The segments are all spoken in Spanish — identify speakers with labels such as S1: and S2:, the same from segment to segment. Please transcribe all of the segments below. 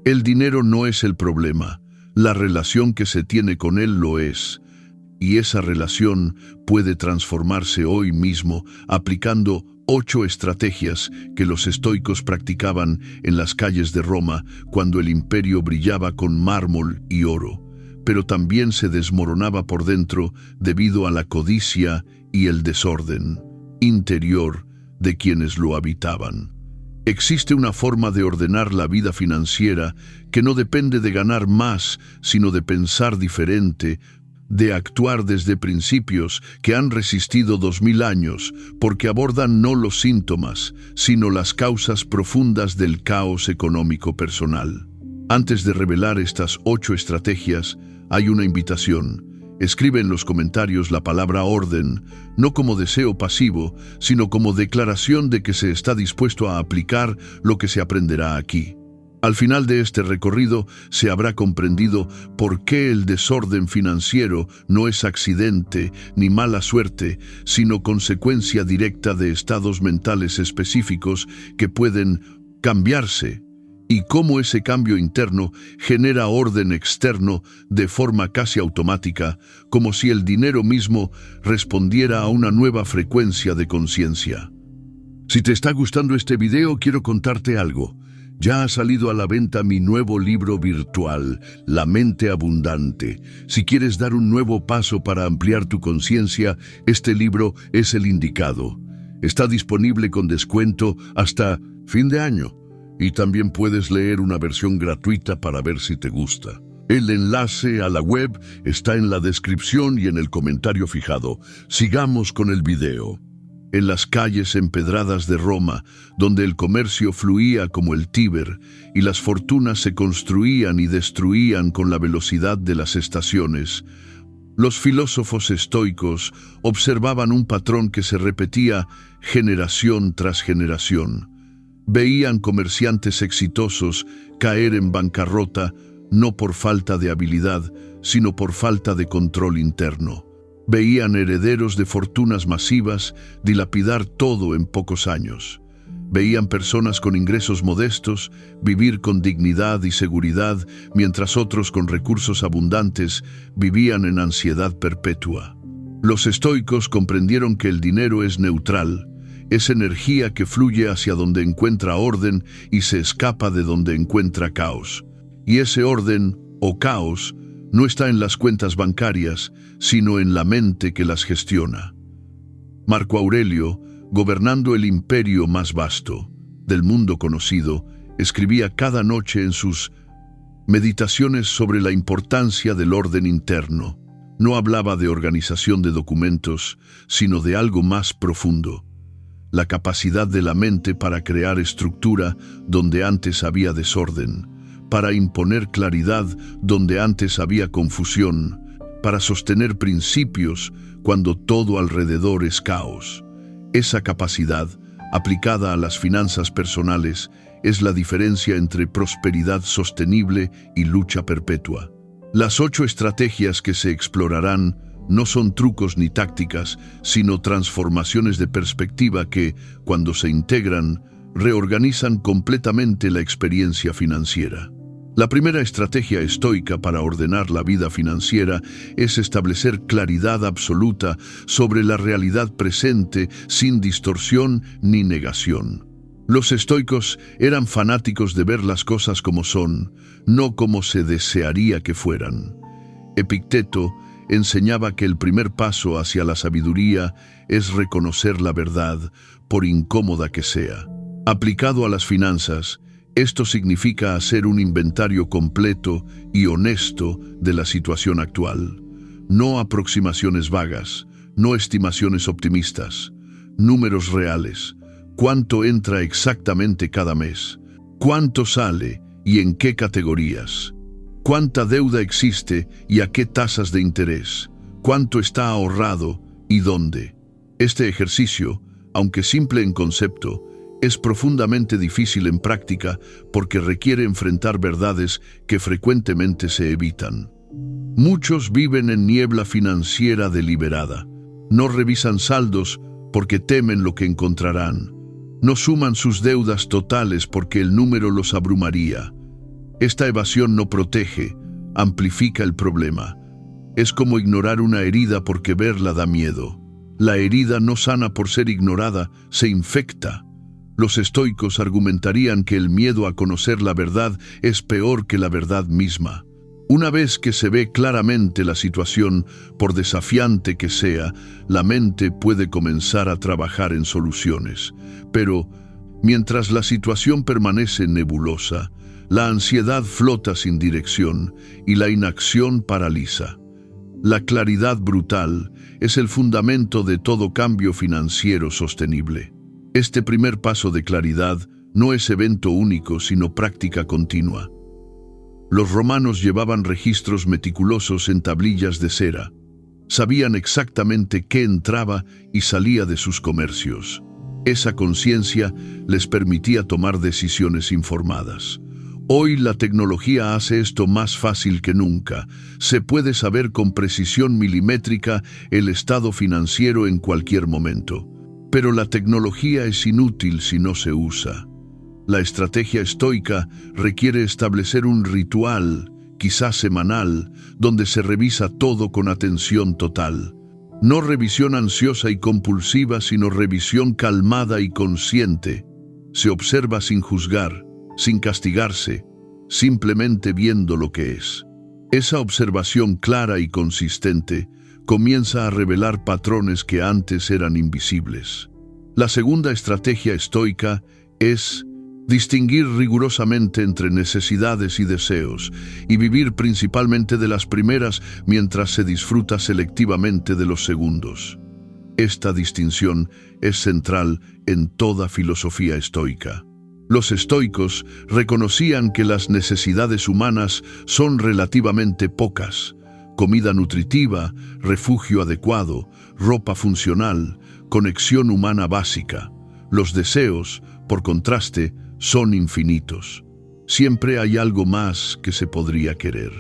S1: El dinero no es el problema, la relación que se tiene con él lo es, y esa relación puede transformarse hoy mismo aplicando 8 estrategias que los estoicos practicaban en las calles de Roma cuando el imperio brillaba con mármol y oro, pero también se desmoronaba por dentro debido a la codicia y el desorden interior de quienes lo habitaban. Existe una forma de ordenar la vida financiera que no depende de ganar más, sino de pensar diferente, de actuar desde principios que han resistido 2000 años, porque abordan no los síntomas, sino las causas profundas del caos económico personal. Antes de revelar estas 8 estrategias, hay una invitación. Escribe en los comentarios la palabra orden, no como deseo pasivo, sino como declaración de que se está dispuesto a aplicar lo que se aprenderá aquí. Al final de este recorrido se habrá comprendido por qué el desorden financiero no es accidente ni mala suerte, sino consecuencia directa de estados mentales específicos que pueden cambiarse, y cómo ese cambio interno genera orden externo de forma casi automática, como si el dinero mismo respondiera a una nueva frecuencia de conciencia. Si te está gustando este video, quiero contarte algo. Ya ha salido a la venta mi nuevo libro virtual, La Mente Abundante. Si quieres dar un nuevo paso para ampliar tu conciencia, este libro es el indicado. Está disponible con descuento hasta fin de año. Y también puedes leer una versión gratuita para ver si te gusta. El enlace a la web está en la descripción y en el comentario fijado. Sigamos con el video. En las calles empedradas de Roma, donde el comercio fluía como el Tíber y las fortunas se construían y destruían con la velocidad de las estaciones, los filósofos estoicos observaban un patrón que se repetía generación tras generación. Veían comerciantes exitosos caer en bancarrota no por falta de habilidad, sino por falta de control interno. Veían herederos de fortunas masivas dilapidar todo en pocos años. Veían personas con ingresos modestos vivir con dignidad y seguridad, mientras otros con recursos abundantes vivían en ansiedad perpetua. Los estoicos comprendieron que el dinero es neutral, es energía que fluye hacia donde encuentra orden y se escapa de donde encuentra caos. Y ese orden, o caos, no está en las cuentas bancarias, sino en la mente que las gestiona. Marco Aurelio, gobernando el imperio más vasto del mundo conocido, escribía cada noche en sus meditaciones sobre la importancia del orden interno. No hablaba de organización de documentos, sino de algo más profundo. La capacidad de la mente para crear estructura donde antes había desorden, para imponer claridad donde antes había confusión, para sostener principios cuando todo alrededor es caos. Esa capacidad, aplicada a las finanzas personales, es la diferencia entre prosperidad sostenible y lucha perpetua. Las 8 estrategias que se explorarán no son trucos ni tácticas, sino transformaciones de perspectiva que, cuando se integran, reorganizan completamente la experiencia financiera. La primera estrategia estoica para ordenar la vida financiera es establecer claridad absoluta sobre la realidad presente sin distorsión ni negación. Los estoicos eran fanáticos de ver las cosas como son, no como se desearía que fueran. Epicteto enseñaba que el primer paso hacia la sabiduría es reconocer la verdad, por incómoda que sea. Aplicado a las finanzas, esto significa hacer un inventario completo y honesto de la situación actual. No aproximaciones vagas, no estimaciones optimistas, números reales. ¿Cuánto entra exactamente cada mes? ¿Cuánto sale y en qué categorías? ¿Cuánta deuda existe y a qué tasas de interés? ¿Cuánto está ahorrado y dónde? Este ejercicio, aunque simple en concepto, es profundamente difícil en práctica porque requiere enfrentar verdades que frecuentemente se evitan. Muchos viven en niebla financiera deliberada. No revisan saldos porque temen lo que encontrarán. No suman sus deudas totales porque el número los abrumaría. Esta evasión no protege, amplifica el problema. Es como ignorar una herida porque verla da miedo. La herida no sana por ser ignorada, se infecta. Los estoicos argumentarían que el miedo a conocer la verdad es peor que la verdad misma. Una vez que se ve claramente la situación, por desafiante que sea, la mente puede comenzar a trabajar en soluciones. Pero, mientras la situación permanece nebulosa, la ansiedad flota sin dirección y la inacción paraliza. La claridad brutal es el fundamento de todo cambio financiero sostenible. Este primer paso de claridad no es evento único, sino práctica continua. Los romanos llevaban registros meticulosos en tablillas de cera. Sabían exactamente qué entraba y salía de sus comercios. Esa conciencia les permitía tomar decisiones informadas. Hoy la tecnología hace esto más fácil que nunca. Se puede saber con precisión milimétrica el estado financiero en cualquier momento. Pero la tecnología es inútil si no se usa. La estrategia estoica requiere establecer un ritual, quizás semanal, donde se revisa todo con atención total. No revisión ansiosa y compulsiva, sino revisión calmada y consciente. Se observa sin juzgar, sin castigarse, simplemente viendo lo que es. Esa observación clara y consistente comienza a revelar patrones que antes eran invisibles. La segunda estrategia estoica es distinguir rigurosamente entre necesidades y deseos, y vivir principalmente de las primeras mientras se disfruta selectivamente de los segundos. Esta distinción es central en toda filosofía estoica. Los estoicos reconocían que las necesidades humanas son relativamente pocas: comida nutritiva, refugio adecuado, ropa funcional, conexión humana básica. Los deseos, por contraste, son infinitos. Siempre hay algo más que se podría querer.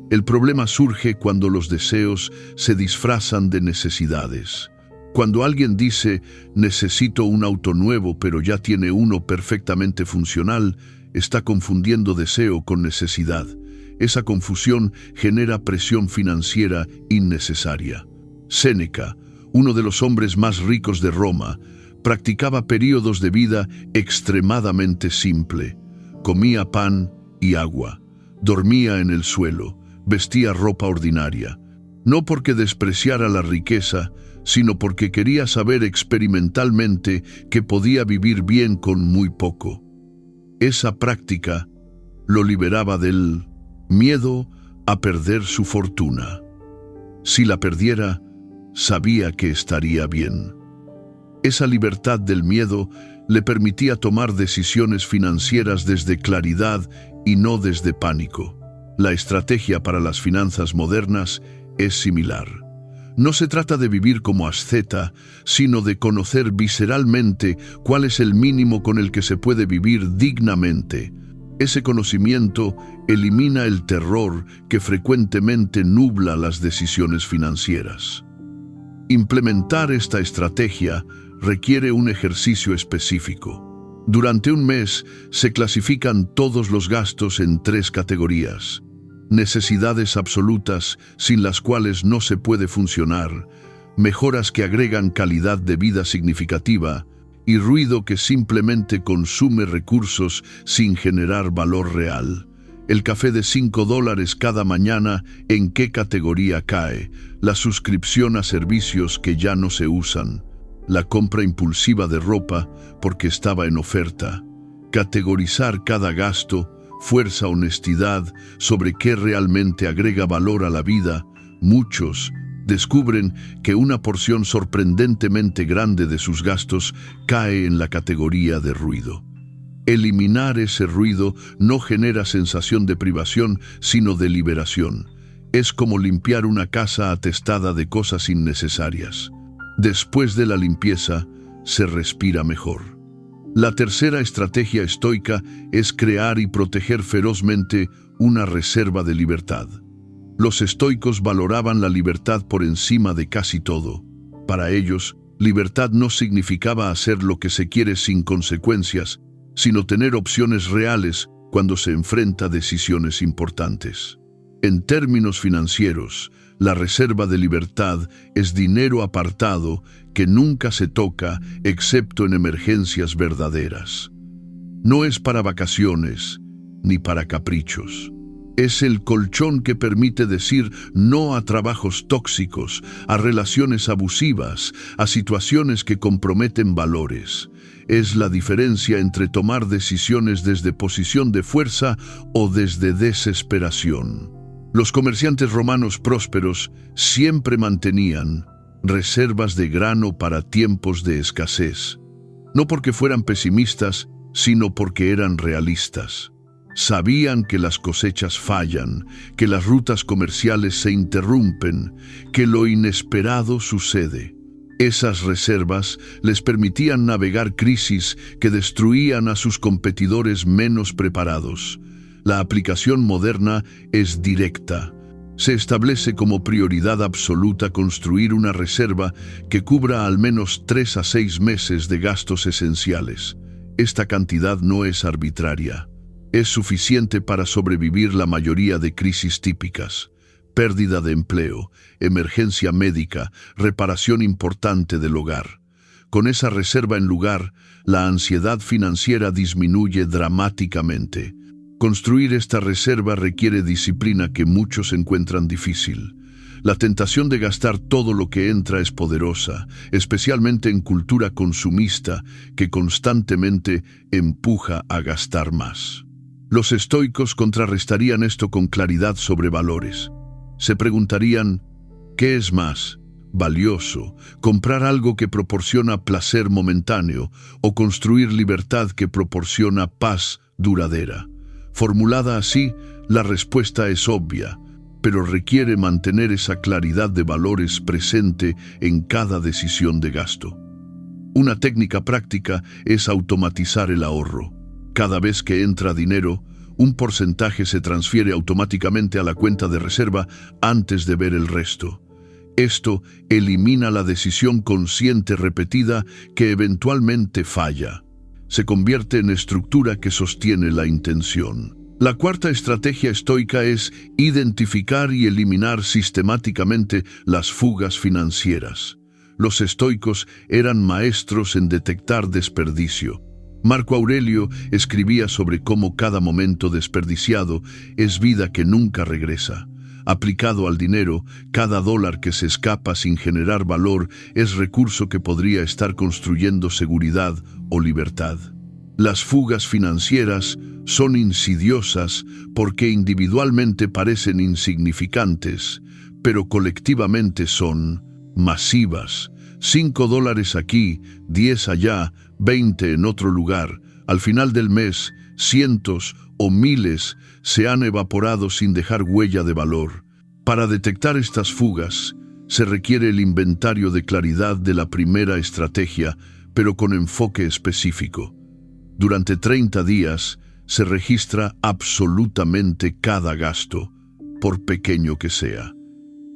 S1: El problema surge cuando los deseos se disfrazan de necesidades. Cuando alguien dice, necesito un auto nuevo, pero ya tiene uno perfectamente funcional, está confundiendo deseo con necesidad. Esa confusión genera presión financiera innecesaria. Séneca, uno de los hombres más ricos de Roma, practicaba periodos de vida extremadamente simple. Comía pan y agua, dormía en el suelo, vestía ropa ordinaria. No porque despreciara la riqueza, sino porque quería saber experimentalmente que podía vivir bien con muy poco. Esa práctica lo liberaba del miedo a perder su fortuna. Si la perdiera, sabía que estaría bien. Esa libertad del miedo le permitía tomar decisiones financieras desde claridad y no desde pánico. La estrategia para las finanzas modernas es similar. No se trata de vivir como asceta, sino de conocer visceralmente cuál es el mínimo con el que se puede vivir dignamente. Ese conocimiento elimina el terror que frecuentemente nubla las decisiones financieras. Implementar esta estrategia requiere un ejercicio específico. Durante un mes se clasifican todos los gastos en 3 categorías: necesidades absolutas sin las cuales no se puede funcionar, mejoras que agregan calidad de vida significativa y ruido que simplemente consume recursos sin generar valor real. El café de $5 cada mañana, ¿en qué categoría cae? La suscripción a servicios que ya no se usan. La compra impulsiva de ropa porque estaba en oferta. Categorizar cada gasto, fuerza honestidad sobre qué realmente agrega valor a la vida. Muchos descubren que una porción sorprendentemente grande de sus gastos cae en la categoría de ruido. Eliminar ese ruido no genera sensación de privación, sino de liberación. Es como limpiar una casa atestada de cosas innecesarias. Después de la limpieza, se respira mejor. La tercera estrategia estoica es crear y proteger ferozmente una reserva de libertad. Los estoicos valoraban la libertad por encima de casi todo. Para ellos, Libertad no significaba hacer lo que se quiere sin consecuencias, sino tener opciones reales cuando se enfrenta a decisiones importantes. En términos financieros, la reserva de libertad es dinero apartado que nunca se toca excepto en emergencias verdaderas. No es para vacaciones ni para caprichos. Es el colchón que permite decir no a trabajos tóxicos, a relaciones abusivas, a situaciones que comprometen valores. Es la diferencia entre tomar decisiones desde posición de fuerza o desde desesperación. Los comerciantes romanos prósperos siempre mantenían reservas de grano para tiempos de escasez, no porque fueran pesimistas, sino porque eran realistas. Sabían que las cosechas fallan, que las rutas comerciales se interrumpen, que lo inesperado sucede. Esas reservas les permitían navegar crisis que destruían a sus competidores menos preparados. La aplicación moderna es directa. Se establece como prioridad absoluta construir una reserva que cubra al menos 3 a 6 meses de gastos esenciales. Esta cantidad no es arbitraria. Es suficiente para sobrevivir la mayoría de crisis típicas: pérdida de empleo, emergencia médica, reparación importante del hogar. Con esa reserva en lugar, la ansiedad financiera disminuye dramáticamente. Construir esta reserva requiere disciplina que muchos encuentran difícil. La tentación de gastar todo lo que entra es poderosa, especialmente en cultura consumista que constantemente empuja a gastar más. Los estoicos contrarrestarían esto con claridad sobre valores. Se preguntarían, ¿qué es más valioso? ¿Comprar algo que proporciona placer momentáneo o construir libertad que proporciona paz duradera? Formulada así, la respuesta es obvia, pero requiere mantener esa claridad de valores presente en cada decisión de gasto. Una técnica práctica es automatizar el ahorro. Cada vez que entra dinero, un porcentaje se transfiere automáticamente a la cuenta de reserva antes de ver el resto. Esto elimina la decisión consciente repetida que eventualmente falla. Se convierte en estructura que sostiene la intención. La cuarta estrategia estoica es identificar y eliminar sistemáticamente las fugas financieras. Los estoicos eran maestros en detectar desperdicio. Marco Aurelio escribía sobre cómo cada momento desperdiciado es vida que nunca regresa. Aplicado al dinero, cada dólar que se escapa sin generar valor es recurso que podría estar construyendo seguridad o libertad. Las fugas financieras son insidiosas porque individualmente parecen insignificantes, pero colectivamente son masivas. $5 aquí, 10 allá, 20 en otro lugar. Al final del mes, cientos o miles se han evaporado sin dejar huella de valor. Para detectar estas fugas, se requiere el inventario de claridad de la primera estrategia, pero con enfoque específico. Durante 30 días, se registra absolutamente cada gasto, por pequeño que sea.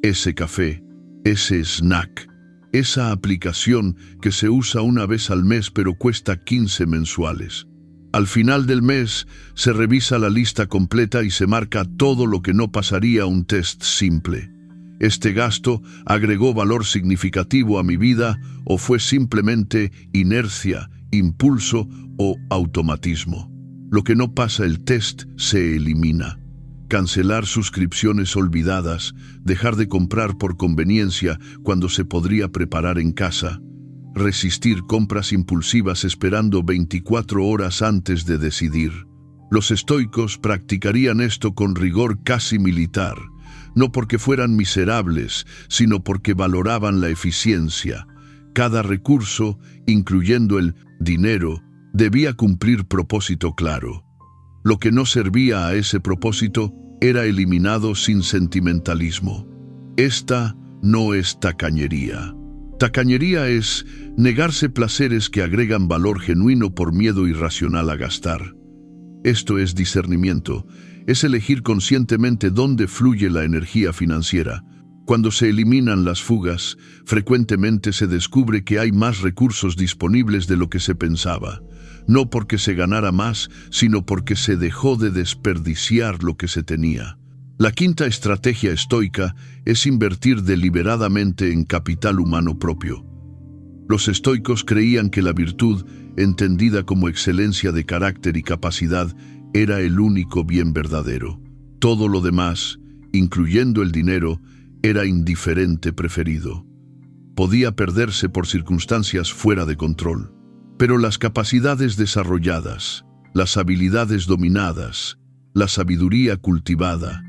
S1: Ese café, ese snack, esa aplicación que se usa una vez al mes pero cuesta 15 mensuales. Al final del mes, se revisa la lista completa y se marca todo lo que no pasaría un test simple. ¿Este gasto agregó valor significativo a mi vida o fue simplemente inercia, impulso o automatismo? Lo que no pasa el test se elimina. Cancelar suscripciones olvidadas, dejar de comprar por conveniencia cuando se podría preparar en casa, resistir compras impulsivas esperando 24 horas antes de decidir. Los estoicos practicarían esto con rigor casi militar, no porque fueran miserables, sino porque valoraban la eficiencia. Cada recurso, incluyendo el dinero, debía cumplir propósito claro. Lo que no servía a ese propósito era eliminado sin sentimentalismo. Esta no es tacañería. Tacañería es negarse placeres que agregan valor genuino por miedo irracional a gastar. Esto es discernimiento, es elegir conscientemente dónde fluye la energía financiera. Cuando se eliminan las fugas, frecuentemente se descubre que hay más recursos disponibles de lo que se pensaba, no porque se ganara más, sino porque se dejó de desperdiciar lo que se tenía. La quinta estrategia estoica es invertir deliberadamente en capital humano propio. Los estoicos creían que la virtud, entendida como excelencia de carácter y capacidad, era el único bien verdadero. Todo lo demás, incluyendo el dinero, era indiferente preferido. Podía perderse por circunstancias fuera de control. Pero las capacidades desarrolladas, las habilidades dominadas, la sabiduría cultivada,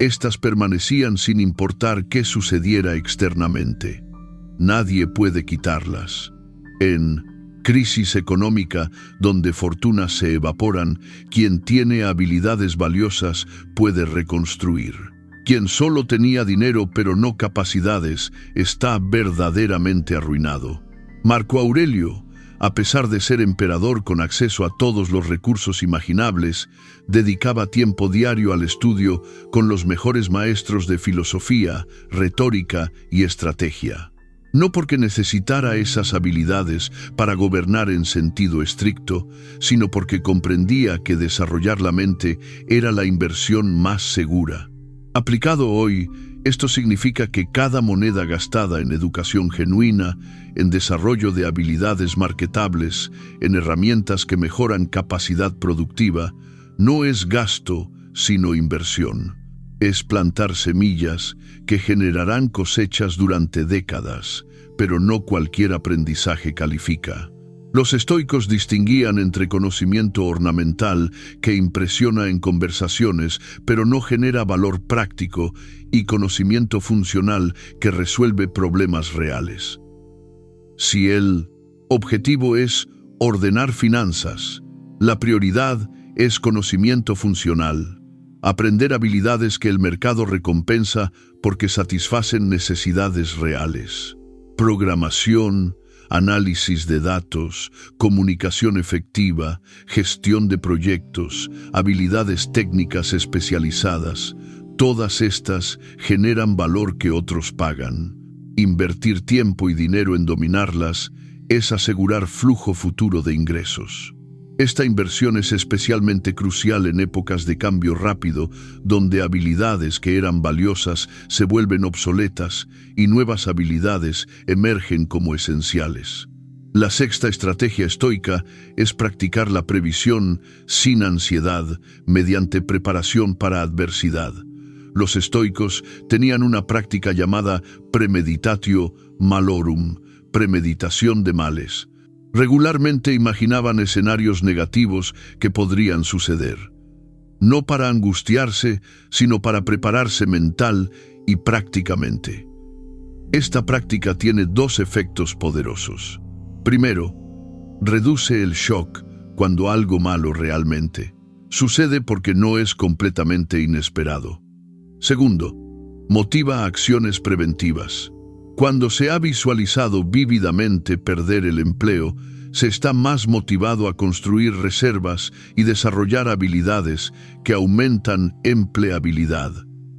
S1: estas permanecían sin importar qué sucediera externamente. Nadie puede quitarlas. En crisis económica, donde fortunas se evaporan, quien tiene habilidades valiosas puede reconstruir. Quien solo tenía dinero pero no capacidades está verdaderamente arruinado. Marco Aurelio, a pesar de ser emperador con acceso a todos los recursos imaginables, dedicaba tiempo diario al estudio con los mejores maestros de filosofía, retórica y estrategia. No porque necesitara esas habilidades para gobernar en sentido estricto, sino porque comprendía que desarrollar la mente era la inversión más segura. Aplicado hoy, esto significa que cada moneda gastada en educación genuina, en desarrollo de habilidades marketables, en herramientas que mejoran capacidad productiva, no es gasto, sino inversión. Es plantar semillas que generarán cosechas durante décadas, pero no cualquier aprendizaje califica. Los estoicos distinguían entre conocimiento ornamental que impresiona en conversaciones pero no genera valor práctico y conocimiento funcional que resuelve problemas reales. Si el objetivo es ordenar finanzas, la prioridad es conocimiento funcional, aprender habilidades que el mercado recompensa porque satisfacen necesidades reales. Programación, análisis de datos, comunicación efectiva, gestión de proyectos, habilidades técnicas especializadas, todas estas generan valor que otros pagan. Invertir tiempo y dinero en dominarlas es asegurar flujo futuro de ingresos. Esta inversión es especialmente crucial en épocas de cambio rápido, donde habilidades que eran valiosas se vuelven obsoletas y nuevas habilidades emergen como esenciales. La sexta estrategia estoica es practicar la previsión sin ansiedad mediante preparación para adversidad. Los estoicos tenían una práctica llamada premeditatio malorum, premeditación de males. Regularmente imaginaban escenarios negativos que podrían suceder, no para angustiarse, sino para prepararse mental y prácticamente. Esta práctica tiene dos efectos poderosos. Primero, reduce el shock cuando algo malo realmente sucede porque no es completamente inesperado. Segundo, motiva acciones preventivas. Cuando se ha visualizado vívidamente perder el empleo, se está más motivado a construir reservas y desarrollar habilidades que aumentan empleabilidad.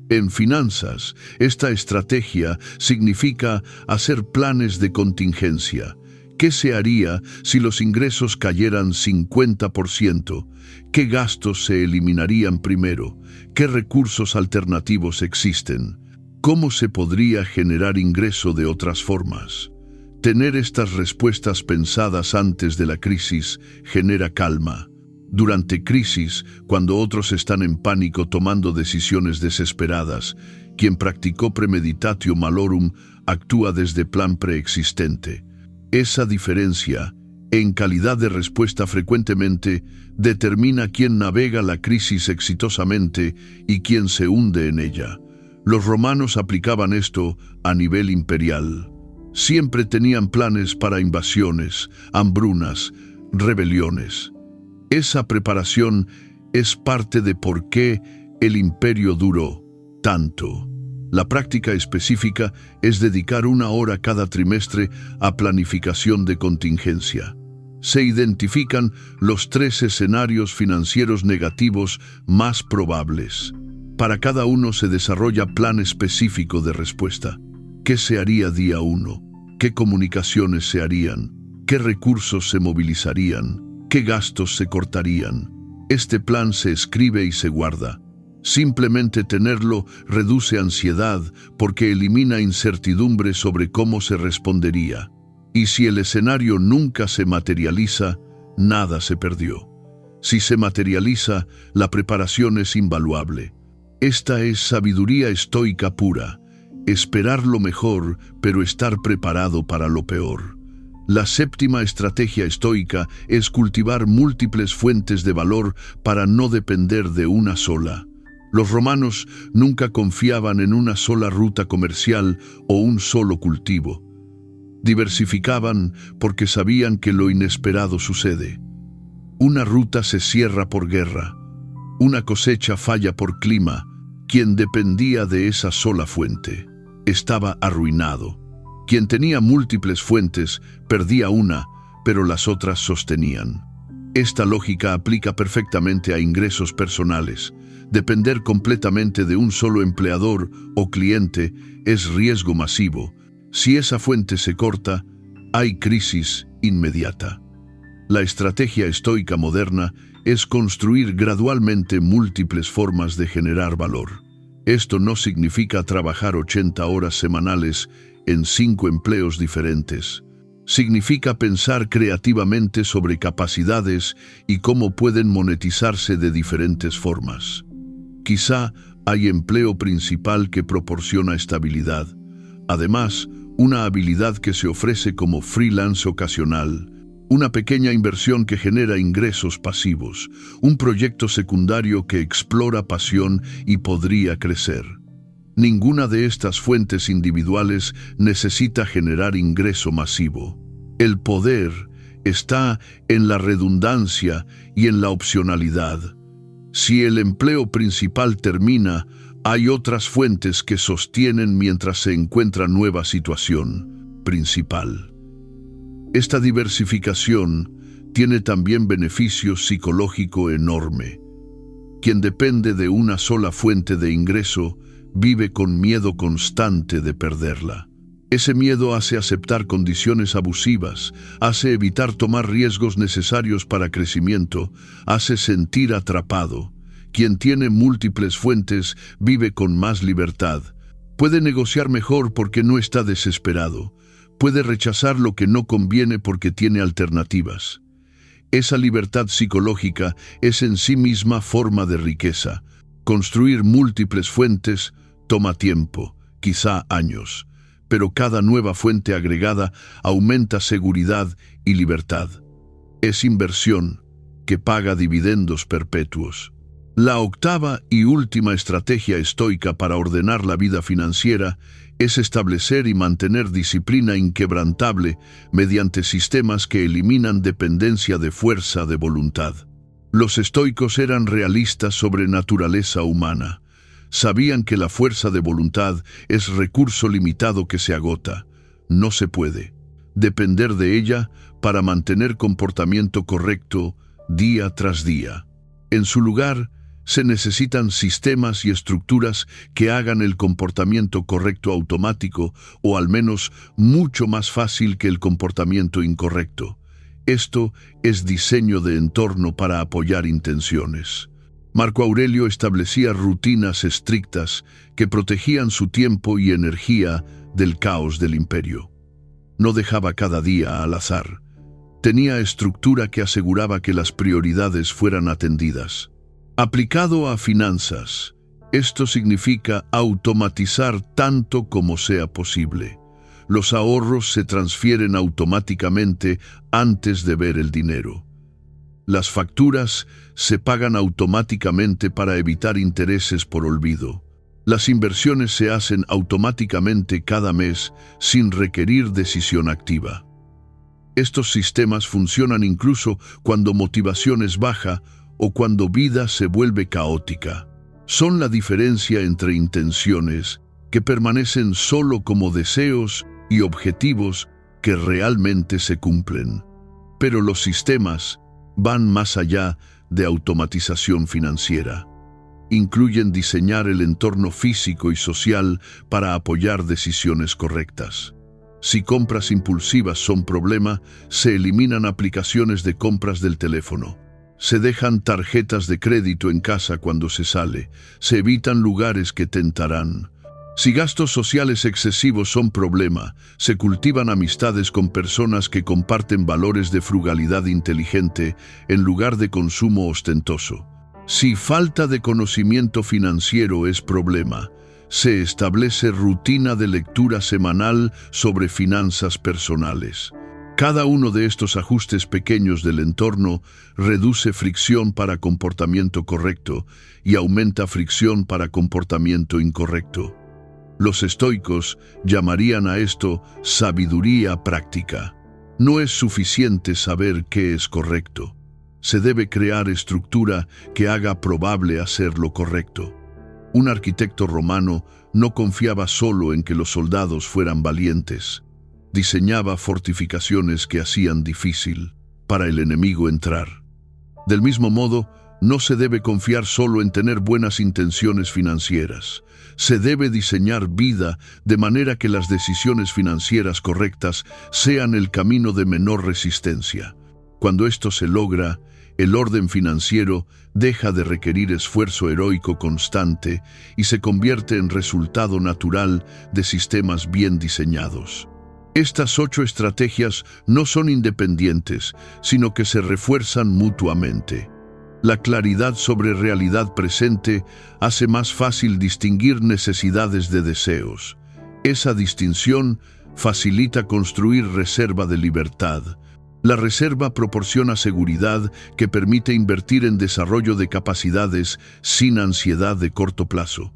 S1: En finanzas, esta estrategia significa hacer planes de contingencia. ¿Qué se haría si los ingresos cayeran 50%? ¿Qué gastos se eliminarían primero? ¿Qué recursos alternativos existen? ¿Cómo se podría generar ingreso de otras formas? Tener estas respuestas pensadas antes de la crisis genera calma. Durante crisis, cuando otros están en pánico tomando decisiones desesperadas, quien practicó premeditatio malorum actúa desde plan preexistente. Esa diferencia, en calidad de respuesta frecuentemente, determina quién navega la crisis exitosamente y quién se hunde en ella. Los romanos aplicaban esto a nivel imperial. Siempre tenían planes para invasiones, hambrunas, rebeliones. Esa preparación es parte de por qué el imperio duró tanto. La práctica específica es dedicar 1 hora cada trimestre a planificación de contingencia. Se identifican los 3 escenarios financieros negativos más probables. Para cada uno se desarrolla plan específico de respuesta. ¿Qué se haría día 1? ¿Qué comunicaciones se harían? ¿Qué recursos se movilizarían? ¿Qué gastos se cortarían? Este plan se escribe y se guarda. Simplemente tenerlo reduce ansiedad porque elimina incertidumbre sobre cómo se respondería. Y si el escenario nunca se materializa, nada se perdió. Si se materializa, la preparación es invaluable. Esta es sabiduría estoica pura. Esperar lo mejor, pero estar preparado para lo peor. La séptima estrategia estoica es cultivar múltiples fuentes de valor para no depender de una sola. Los romanos nunca confiaban en una sola ruta comercial o un solo cultivo. Diversificaban porque sabían que lo inesperado sucede. Una ruta se cierra por guerra. Una cosecha falla por clima. Quien dependía de esa sola fuente estaba arruinado. Quien tenía múltiples fuentes perdía una, pero las otras sostenían. Esta lógica aplica perfectamente a ingresos personales. Depender completamente de un solo empleador o cliente es riesgo masivo. Si esa fuente se corta, hay crisis inmediata. La estrategia estoica moderna es construir gradualmente múltiples formas de generar valor. Esto no significa trabajar 80 horas semanales en 5 empleos diferentes. Significa pensar creativamente sobre capacidades y cómo pueden monetizarse de diferentes formas. Quizá hay empleo principal que proporciona estabilidad. Además, una habilidad que se ofrece como freelance ocasional, una pequeña inversión que genera ingresos pasivos, un proyecto secundario que explora pasión y podría crecer. Ninguna de estas fuentes individuales necesita generar ingreso masivo. El poder está en la redundancia y en la opcionalidad. Si el empleo principal termina, hay otras fuentes que sostienen mientras se encuentra nueva situación principal. Esta diversificación tiene también beneficio psicológico enorme. Quien depende de una sola fuente de ingreso vive con miedo constante de perderla. Ese miedo hace aceptar condiciones abusivas, hace evitar tomar riesgos necesarios para crecimiento, hace sentir atrapado. Quien tiene múltiples fuentes vive con más libertad. Puede negociar mejor porque no está desesperado. Puede rechazar lo que no conviene porque tiene alternativas. Esa libertad psicológica es en sí misma forma de riqueza. Construir múltiples fuentes toma tiempo, quizá años, pero cada nueva fuente agregada aumenta seguridad y libertad. Es inversión que paga dividendos perpetuos. La octava y última estrategia estoica para ordenar la vida financiera es establecer y mantener disciplina inquebrantable mediante sistemas que eliminan dependencia de fuerza de voluntad. Los estoicos eran realistas sobre naturaleza humana. Sabían que la fuerza de voluntad es recurso limitado que se agota. No se puede depender de ella para mantener comportamiento correcto día tras día. En su lugar, se necesitan sistemas y estructuras que hagan el comportamiento correcto automático o al menos mucho más fácil que el comportamiento incorrecto. Esto es diseño de entorno para apoyar intenciones. Marco Aurelio establecía rutinas estrictas que protegían su tiempo y energía del caos del imperio. No dejaba cada día al azar. Tenía estructura que aseguraba que las prioridades fueran atendidas. Aplicado a finanzas, esto significa automatizar tanto como sea posible. Los ahorros se transfieren automáticamente antes de ver el dinero. Las facturas se pagan automáticamente para evitar intereses por olvido. Las inversiones se hacen automáticamente cada mes sin requerir decisión activa. Estos sistemas funcionan incluso cuando motivación es baja o cuando vida se vuelve caótica. Son la diferencia entre intenciones que permanecen solo como deseos y objetivos que realmente se cumplen. Pero los sistemas van más allá de automatización financiera. incluyen diseñar el entorno físico y social para apoyar decisiones correctas. Si compras impulsivas son problema, se eliminan aplicaciones de compras del teléfono. Se dejan tarjetas de crédito en casa cuando se sale. Se evitan lugares que tentarán. Si gastos sociales excesivos son problema, se cultivan amistades con personas que comparten valores de frugalidad inteligente en lugar de consumo ostentoso. Si falta de conocimiento financiero es problema, se establece rutina de lectura semanal sobre finanzas personales. Cada uno de estos ajustes pequeños del entorno reduce fricción para comportamiento correcto y aumenta fricción para comportamiento incorrecto. Los estoicos llamarían a esto sabiduría práctica. No es suficiente saber qué es correcto. Se debe crear estructura que haga probable hacer lo correcto. Un arquitecto romano no confiaba solo en que los soldados fueran valientes. Diseñaba fortificaciones que hacían difícil para el enemigo entrar. Del mismo modo, no se debe confiar solo en tener buenas intenciones financieras. Se debe diseñar vida de manera que las decisiones financieras correctas sean el camino de menor resistencia. Cuando esto se logra, el orden financiero deja de requerir esfuerzo heroico constante y se convierte en resultado natural de sistemas bien diseñados. Estas 8 estrategias no son independientes, sino que se refuerzan mutuamente. La claridad sobre realidad presente hace más fácil distinguir necesidades de deseos. Esa distinción facilita construir reserva de libertad. La reserva proporciona seguridad que permite invertir en desarrollo de capacidades sin ansiedad de corto plazo.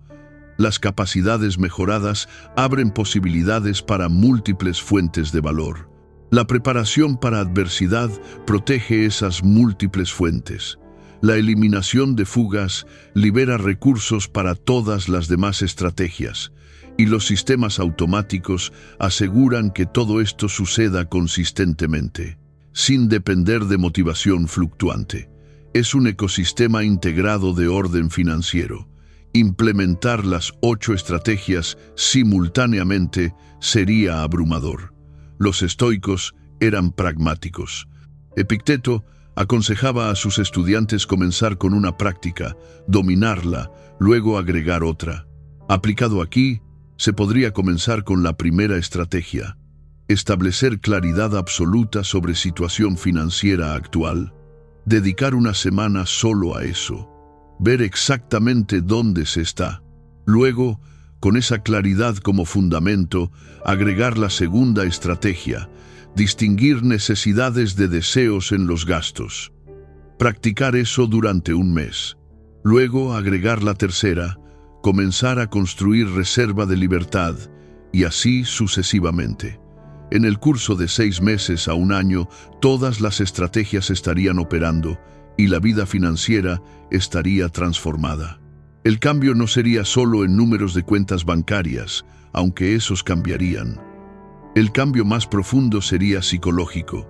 S1: Las capacidades mejoradas abren posibilidades para múltiples fuentes de valor. La preparación para adversidad protege esas múltiples fuentes. La eliminación de fugas libera recursos para todas las demás estrategias, y los sistemas automáticos aseguran que todo esto suceda consistentemente, sin depender de motivación fluctuante. Es un ecosistema integrado de orden financiero. Implementar las 8 estrategias simultáneamente sería abrumador. Los estoicos eran pragmáticos. Epicteto aconsejaba a sus estudiantes comenzar con una práctica, dominarla, luego agregar otra. Aplicado aquí, se podría comenzar con la primera estrategia: establecer claridad absoluta sobre situación financiera actual. Dedicar una semana solo a eso. Ver exactamente dónde se está. Luego, con esa claridad como fundamento, agregar la segunda estrategia: distinguir necesidades de deseos en los gastos. Practicar eso durante un mes. Luego agregar la tercera: comenzar a construir reserva de libertad, y así sucesivamente. En el curso de 6 meses a un año, todas las estrategias estarían operando y la vida financiera estaría transformada. El cambio no sería solo en números de cuentas bancarias, aunque esos cambiarían. El cambio más profundo sería psicológico.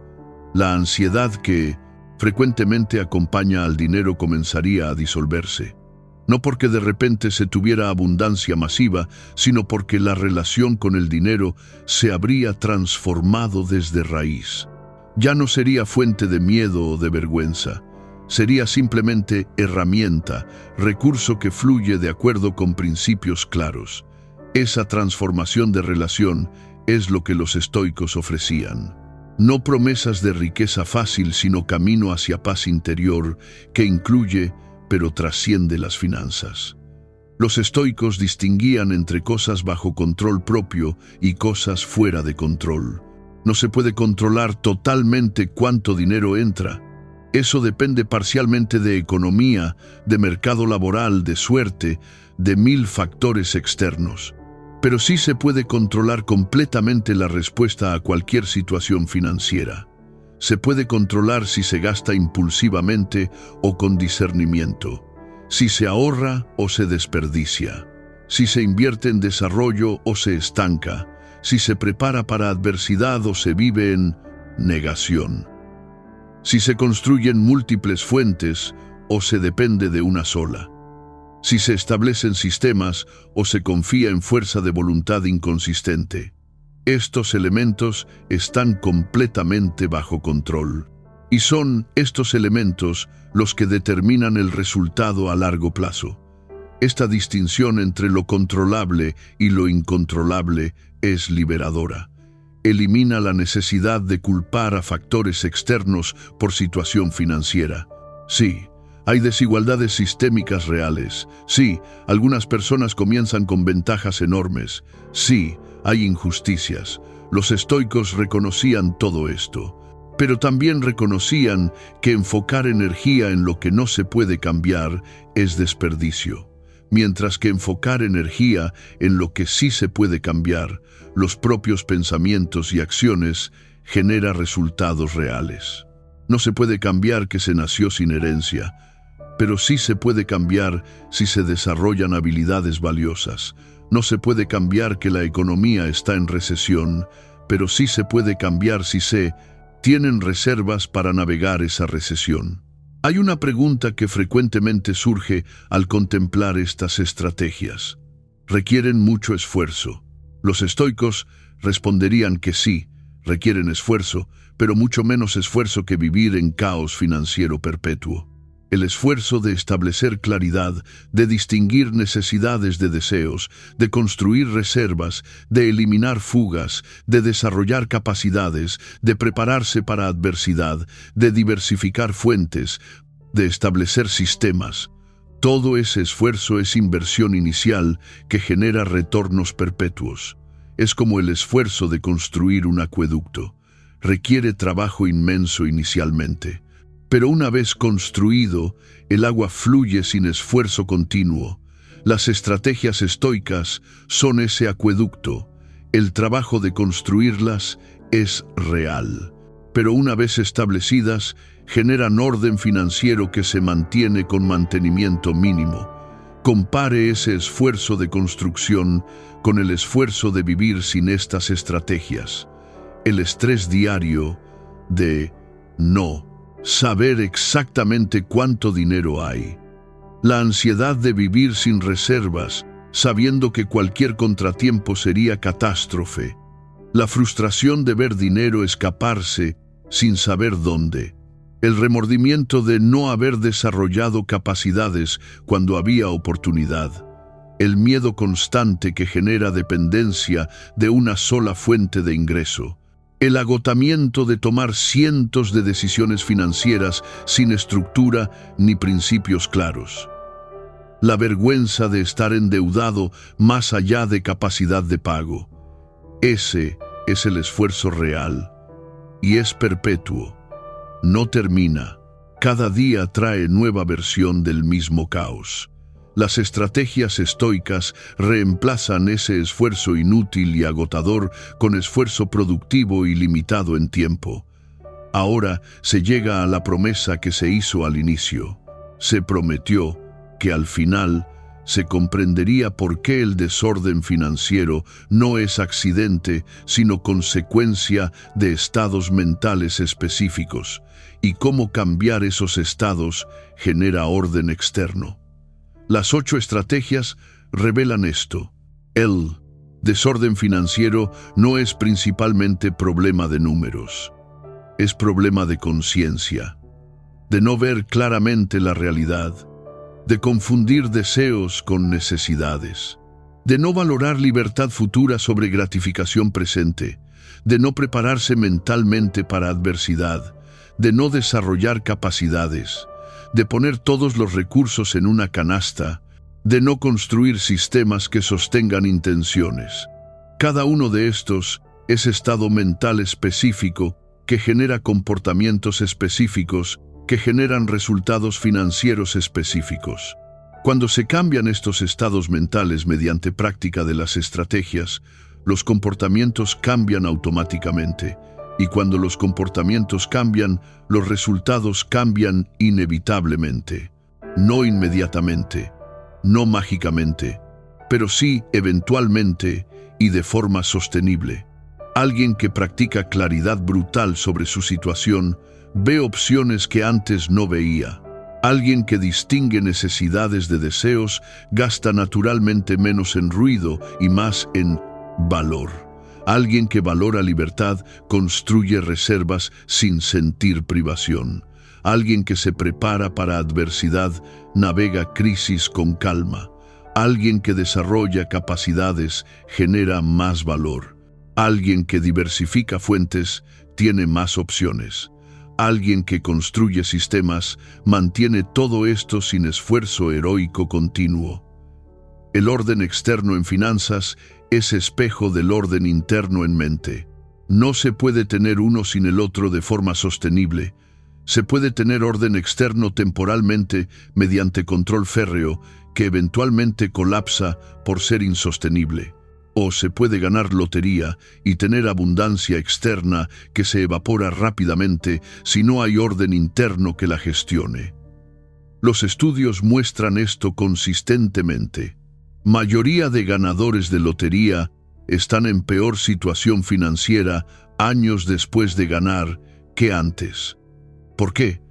S1: La ansiedad que frecuentemente acompaña al dinero comenzaría a disolverse. No porque de repente se tuviera abundancia masiva, sino porque la relación con el dinero se habría transformado desde raíz. Ya no sería fuente de miedo o de vergüenza. Sería simplemente herramienta, recurso que fluye de acuerdo con principios claros. Esa transformación de relación es lo que los estoicos ofrecían. No promesas de riqueza fácil, sino camino hacia paz interior que incluye, pero trasciende las finanzas. Los estoicos distinguían entre cosas bajo control propio y cosas fuera de control. No se puede controlar totalmente cuánto dinero entra. Eso depende parcialmente de economía, de mercado laboral, de suerte, de 1000 factores externos. Pero sí se puede controlar completamente la respuesta a cualquier situación financiera. Se puede controlar si se gasta impulsivamente o con discernimiento, si se ahorra o se desperdicia, si se invierte en desarrollo o se estanca, si se prepara para adversidad o se vive en negación, si se construyen múltiples fuentes o se depende de una sola. si se establecen sistemas o se confía en fuerza de voluntad inconsistente. Estos elementos están completamente bajo control. Y son estos elementos los que determinan el resultado a largo plazo. Esta distinción entre lo controlable y lo incontrolable es liberadora. Elimina la necesidad de culpar a factores externos por situación financiera. Sí, hay desigualdades sistémicas reales. Sí, algunas personas comienzan con ventajas enormes. Sí, hay injusticias. Los estoicos reconocían todo esto. Pero también reconocían que enfocar energía en lo que no se puede cambiar es desperdicio, mientras que enfocar energía en lo que sí se puede cambiar, los propios pensamientos y acciones, genera resultados reales. No se puede cambiar que se nació sin herencia, pero sí se puede cambiar si se desarrollan habilidades valiosas. No se puede cambiar que la economía está en recesión, pero sí se puede cambiar si se tienen reservas para navegar esa recesión. Hay una pregunta que frecuentemente surge al contemplar estas estrategias. ¿Requieren mucho esfuerzo? Los estoicos responderían que sí, requieren esfuerzo, pero mucho menos esfuerzo que vivir en caos financiero perpetuo. El esfuerzo de establecer claridad, de distinguir necesidades de deseos, de construir reservas, de eliminar fugas, de desarrollar capacidades, de prepararse para adversidad, de diversificar fuentes, de establecer sistemas. Todo ese esfuerzo es inversión inicial que genera retornos perpetuos. Es como el esfuerzo de construir un acueducto. Requiere trabajo inmenso inicialmente. Pero una vez construido, el agua fluye sin esfuerzo continuo. Las estrategias estoicas son ese acueducto. El trabajo de construirlas es real. Pero una vez establecidas, generan orden financiero que se mantiene con mantenimiento mínimo. Compare ese esfuerzo de construcción con el esfuerzo de vivir sin estas estrategias. El estrés diario de no saber exactamente cuánto dinero hay. La ansiedad de vivir sin reservas, sabiendo que cualquier contratiempo sería catástrofe. La frustración de ver dinero escaparse sin saber dónde. El remordimiento de no haber desarrollado capacidades cuando había oportunidad. El miedo constante que genera dependencia de una sola fuente de ingreso. El agotamiento de tomar cientos de decisiones financieras sin estructura ni principios claros. La vergüenza de estar endeudado más allá de capacidad de pago. Ese es el esfuerzo real y es perpetuo. No termina. Cada día trae nueva versión del mismo caos. Las estrategias estoicas reemplazan ese esfuerzo inútil y agotador con esfuerzo productivo y limitado en tiempo. Ahora se llega a la promesa que se hizo al inicio. Se prometió que al final se comprendería por qué el desorden financiero no es accidente, sino consecuencia de estados mentales específicos, y cómo cambiar esos estados genera orden externo. Las 8 estrategias revelan esto. El desorden financiero no es principalmente problema de números. Es problema de conciencia, de no ver claramente la realidad, de confundir deseos con necesidades, de no valorar libertad futura sobre gratificación presente, de no prepararse mentalmente para adversidad, de no desarrollar capacidades, de poner todos los recursos en una canasta, de no construir sistemas que sostengan intenciones. Cada uno de estos es estado mental específico que genera comportamientos específicos que generan resultados financieros específicos. Cuando se cambian estos estados mentales mediante práctica de las estrategias, los comportamientos cambian automáticamente. Y cuando los comportamientos cambian, los resultados cambian inevitablemente. No inmediatamente, no mágicamente, pero sí eventualmente y de forma sostenible. Alguien que practica claridad brutal sobre su situación ve opciones que antes no veía. Alguien que distingue necesidades de deseos gasta naturalmente menos en ruido y más en valor. Alguien que valora libertad construye reservas sin sentir privación. Alguien que se prepara para adversidad navega crisis con calma. Alguien que desarrolla capacidades genera más valor. Alguien que diversifica fuentes tiene más opciones. Alguien que construye sistemas mantiene todo esto sin esfuerzo heroico continuo. El orden externo en finanzas es espejo del orden interno en mente. No se puede tener uno sin el otro de forma sostenible. Se puede tener orden externo temporalmente mediante control férreo que eventualmente colapsa por ser insostenible. O se puede ganar lotería y tener abundancia externa que se evapora rápidamente si no hay orden interno que la gestione. Los estudios muestran esto consistentemente. Mayoría de ganadores de lotería están en peor situación financiera años después de ganar que antes. ¿Por qué?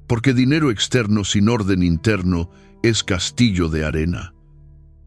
S1: Porque dinero externo sin orden interno es castillo de arena.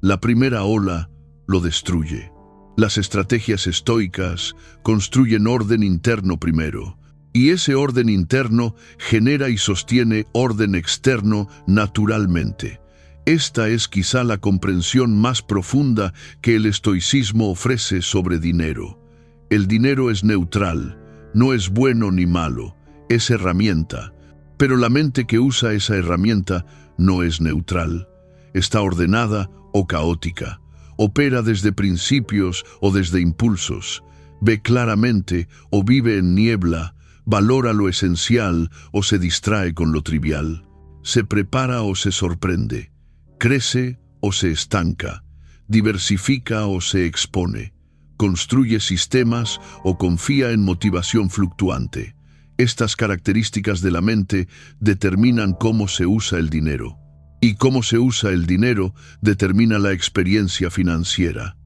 S1: La primera ola lo destruye. Las estrategias estoicas construyen orden interno primero, y ese orden interno genera y sostiene orden externo naturalmente. Esta es quizá la comprensión más profunda que el estoicismo ofrece sobre dinero. El dinero es neutral, no es bueno ni malo, es herramienta, pero la mente que usa esa herramienta no es neutral, está ordenada o caótica. Opera desde principios o desde impulsos, ve claramente o vive en niebla, valora lo esencial o se distrae con lo trivial, se prepara o se sorprende, crece o se estanca, diversifica o se expone, construye sistemas o confía en motivación fluctuante. Estas características de la mente determinan cómo se usa el dinero. Y cómo se usa el dinero determina la experiencia financiera.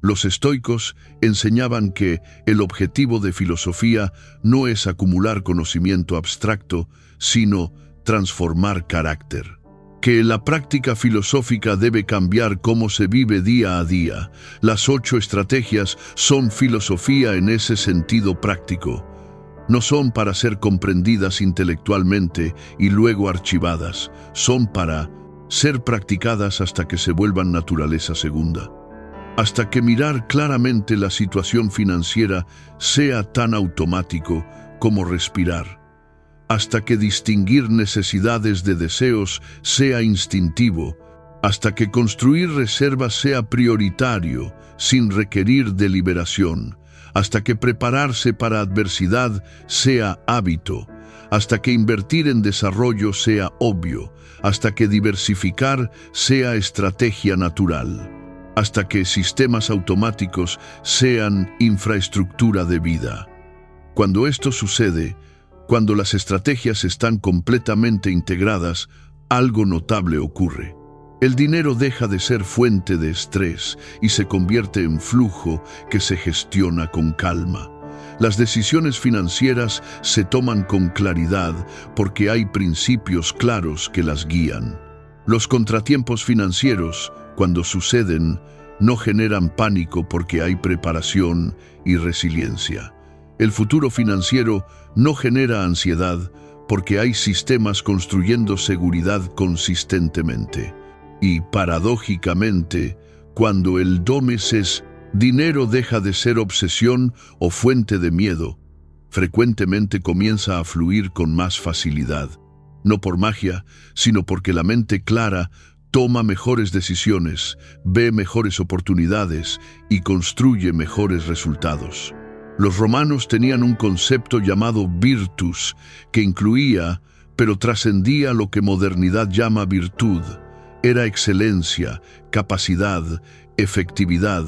S1: Los estoicos enseñaban que el objetivo de filosofía no es acumular conocimiento abstracto, sino transformar carácter. Que la práctica filosófica debe cambiar cómo se vive día a día. Las 8 estrategias son filosofía en ese sentido práctico. No son para ser comprendidas intelectualmente y luego archivadas, son para ser practicadas hasta que se vuelvan naturaleza segunda. Hasta que mirar claramente la situación financiera sea tan automático como respirar. Hasta que distinguir necesidades de deseos sea instintivo. Hasta que construir reservas sea prioritario, sin requerir deliberación. Hasta que prepararse para adversidad sea hábito, hasta que invertir en desarrollo sea obvio, hasta que diversificar sea estrategia natural, hasta que sistemas automáticos sean infraestructura de vida. Cuando esto sucede, cuando las estrategias están completamente integradas, algo notable ocurre. El dinero deja de ser fuente de estrés y se convierte en flujo que se gestiona con calma. Las decisiones financieras se toman con claridad porque hay principios claros que las guían. Los contratiempos financieros, cuando suceden, no generan pánico porque hay preparación y resiliencia. El futuro financiero no genera ansiedad porque hay sistemas construyendo seguridad consistentemente. Y paradójicamente, cuando el dinero deja de ser obsesión o fuente de miedo, frecuentemente comienza a fluir con más facilidad, no por magia, sino porque la mente clara toma mejores decisiones, ve mejores oportunidades y construye mejores resultados. Los romanos tenían un concepto llamado virtus, que incluía, pero trascendía lo que modernidad llama virtud. Era excelencia, capacidad, efectividad.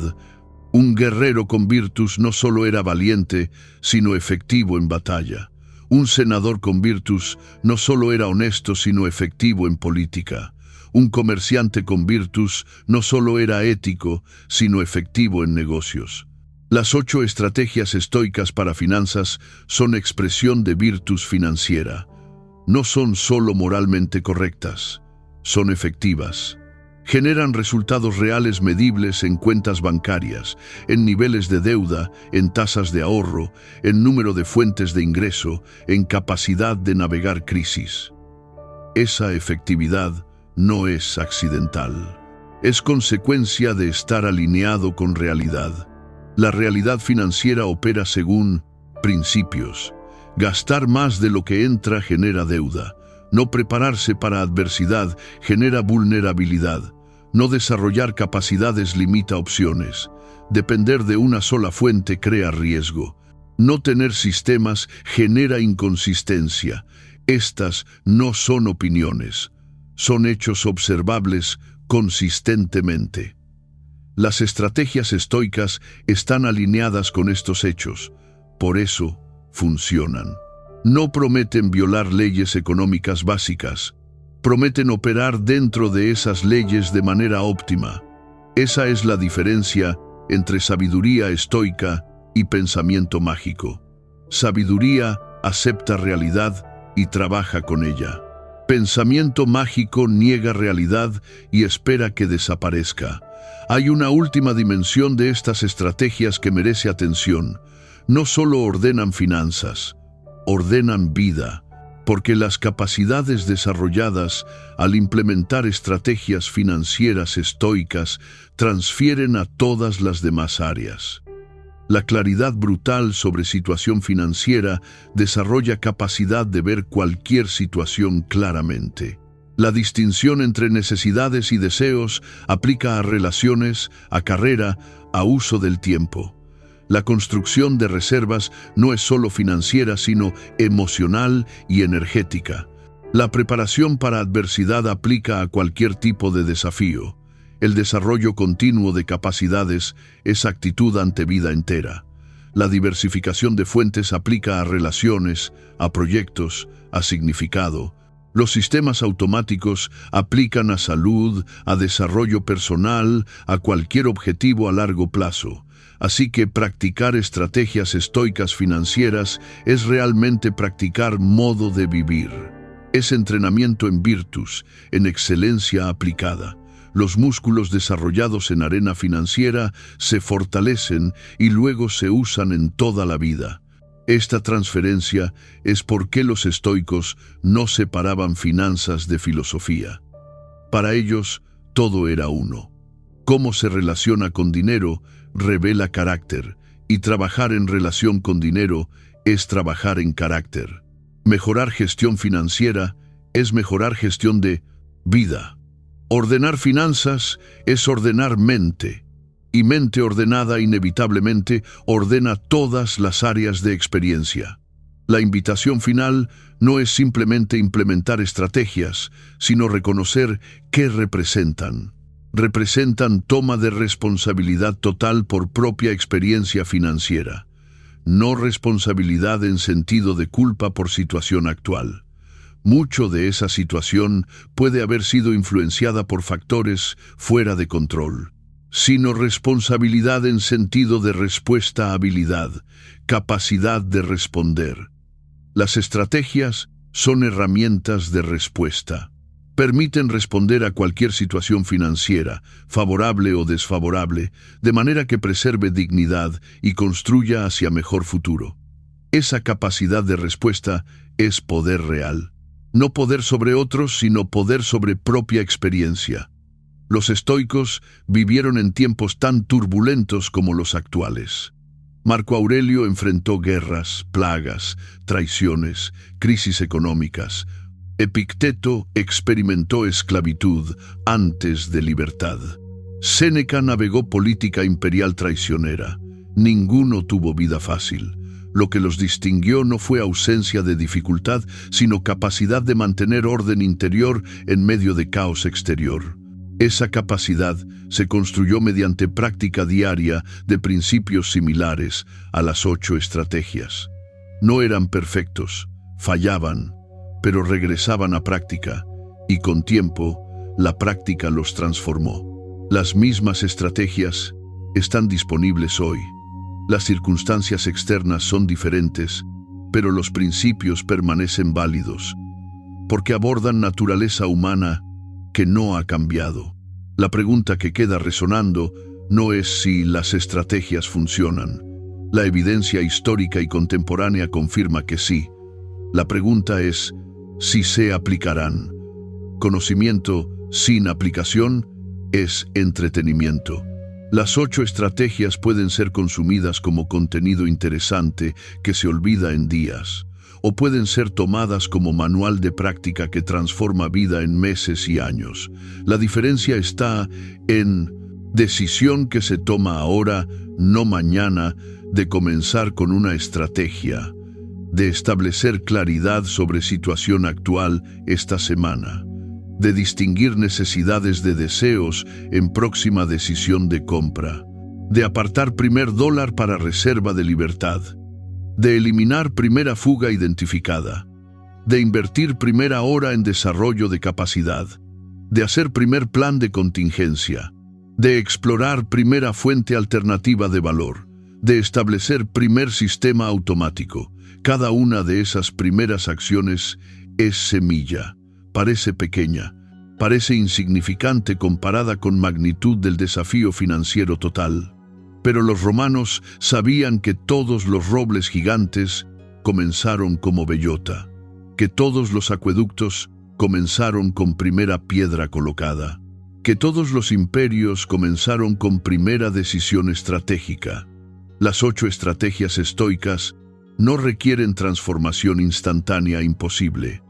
S1: Un guerrero con virtus no solo era valiente, sino efectivo en batalla. Un senador con virtus no solo era honesto, sino efectivo en política. Un comerciante con virtus no solo era ético, sino efectivo en negocios. Las 8 estrategias estoicas para finanzas son expresión de virtus financiera. no son solo moralmente correctas, son efectivas. Generan resultados reales medibles en cuentas bancarias, en niveles de deuda, en tasas de ahorro, en número de fuentes de ingreso, en capacidad de navegar crisis. Esa efectividad no es accidental. Es consecuencia de estar alineado con realidad. La realidad financiera opera según principios. Gastar más de lo que entra genera deuda. No prepararse para adversidad genera vulnerabilidad. No desarrollar capacidades limita opciones. Depender de una sola fuente crea riesgo. No tener sistemas genera inconsistencia. Estas no son opiniones. Son hechos observables consistentemente. Las estrategias estoicas están alineadas con estos hechos. Por eso, funcionan. No prometen violar leyes económicas básicas. Prometen operar dentro de esas leyes de manera óptima. Esa es la diferencia entre sabiduría estoica y pensamiento mágico. Sabiduría acepta realidad y trabaja con ella. Pensamiento mágico niega realidad y espera que desaparezca. Hay una última dimensión de estas estrategias que merece atención. No solo ordenan finanzas, ordenan vida, porque las capacidades desarrolladas al implementar estrategias financieras estoicas transfieren a todas las demás áreas. La claridad brutal sobre situación financiera desarrolla capacidad de ver cualquier situación claramente. La distinción entre necesidades y deseos aplica a relaciones, a carrera, a uso del tiempo. La construcción de reservas no es solo financiera, sino emocional y energética. La preparación para adversidad aplica a cualquier tipo de desafío. El desarrollo continuo de capacidades es actitud ante vida entera. La diversificación de fuentes aplica a relaciones, a proyectos, a significado. Los sistemas automáticos aplican a salud, a desarrollo personal, a cualquier objetivo a largo plazo. Así que practicar estrategias estoicas financieras es realmente practicar modo de vivir. Es entrenamiento en virtus, en excelencia aplicada. Los músculos desarrollados en arena financiera se fortalecen y luego se usan en toda la vida. Esta transferencia es por qué los estoicos no separaban finanzas de filosofía. Para ellos, todo era uno. Cómo se relaciona con dinero revela carácter, y trabajar en relación con dinero es trabajar en carácter. Mejorar gestión financiera es mejorar gestión de vida. Ordenar finanzas es ordenar mente, y mente ordenada inevitablemente ordena todas las áreas de experiencia. La invitación final no es simplemente implementar estrategias, sino reconocer qué representan. Representan toma de responsabilidad total por propia experiencia financiera, no responsabilidad en sentido de culpa por situación actual. Mucho de esa situación puede haber sido influenciada por factores fuera de control, sino responsabilidad en sentido de respuesta a habilidad, capacidad de responder. Las estrategias son herramientas de respuesta. Permiten responder a cualquier situación financiera, favorable o desfavorable, de manera que preserve dignidad y construya hacia mejor futuro. Esa capacidad de respuesta es poder real. No poder sobre otros, sino poder sobre propia experiencia. Los estoicos vivieron en tiempos tan turbulentos como los actuales. Marco Aurelio enfrentó guerras, plagas, traiciones, crisis económicas. Epicteto experimentó esclavitud antes de libertad. Séneca navegó política imperial traicionera. Ninguno tuvo vida fácil. Lo que los distinguió no fue ausencia de dificultad, sino capacidad de mantener orden interior en medio de caos exterior. Esa capacidad se construyó mediante práctica diaria de principios similares a las 8 estrategias. No eran perfectos, fallaban, pero regresaban a práctica, y con tiempo, la práctica los transformó. Las mismas estrategias están disponibles hoy. Las circunstancias externas son diferentes, pero los principios permanecen válidos. porque abordan naturaleza humana que no ha cambiado. La pregunta que queda resonando no es si las estrategias funcionan. La evidencia histórica y contemporánea confirma que sí. La pregunta es si se aplicarán. Conocimiento sin aplicación es entretenimiento. Las 8 estrategias pueden ser consumidas como contenido interesante que se olvida en días, o pueden ser tomadas como manual de práctica que transforma vida en meses y años. La diferencia está en decisión que se toma ahora, no mañana, de comenzar con una estrategia, de establecer claridad sobre situación actual esta semana, de distinguir necesidades de deseos en próxima decisión de compra, de apartar primer dólar para reserva de libertad, de eliminar primera fuga identificada, de invertir primera hora en desarrollo de capacidad, de hacer primer plan de contingencia, de explorar primera fuente alternativa de valor, de establecer primer sistema automático. Cada una de esas primeras acciones es semilla. Parece pequeña, parece insignificante comparada con magnitud del desafío financiero total. Pero los romanos sabían que todos los robles gigantes comenzaron como bellota, que todos los acueductos comenzaron con primera piedra colocada, que todos los imperios comenzaron con primera decisión estratégica. Las 8 estrategias estoicas no requieren transformación instantánea imposible.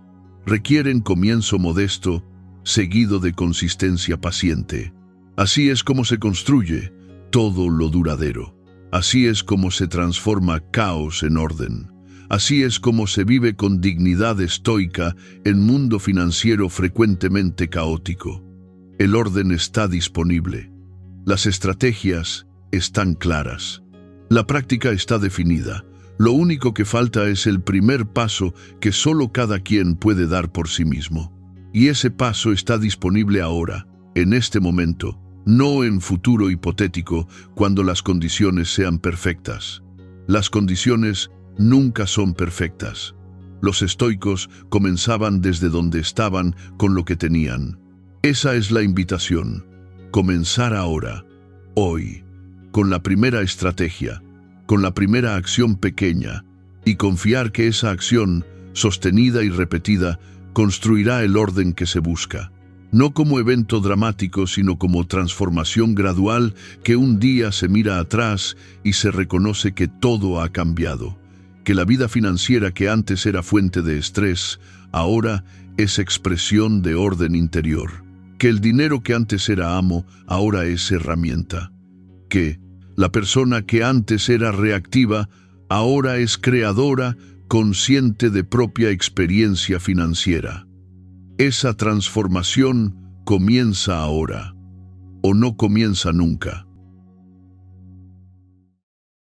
S1: Requieren comienzo modesto, seguido de consistencia paciente. Así es como se construye todo lo duradero. Así es como se transforma caos en orden. Así es como se vive con dignidad estoica en mundo financiero frecuentemente caótico. El orden está disponible. Las estrategias están claras. La práctica está definida. Lo único que falta es el primer paso que solo cada quien puede dar por sí mismo. Y ese paso está disponible ahora, en este momento, no en futuro hipotético, cuando las condiciones sean perfectas. Las condiciones nunca son perfectas. Los estoicos comenzaban desde donde estaban con lo que tenían. Esa es la invitación. Comenzar ahora, hoy, con la primera estrategia, con la primera acción pequeña, y confiar que esa acción, sostenida y repetida, construirá el orden que se busca. No como evento dramático, sino como transformación gradual que un día se mira atrás y se reconoce que todo ha cambiado, que la vida financiera que antes era fuente de estrés, ahora es expresión de orden interior, que el dinero que antes era amo, ahora es herramienta, que la persona que antes era reactiva, ahora es creadora, consciente de propia experiencia financiera. Esa transformación comienza ahora, o no comienza nunca.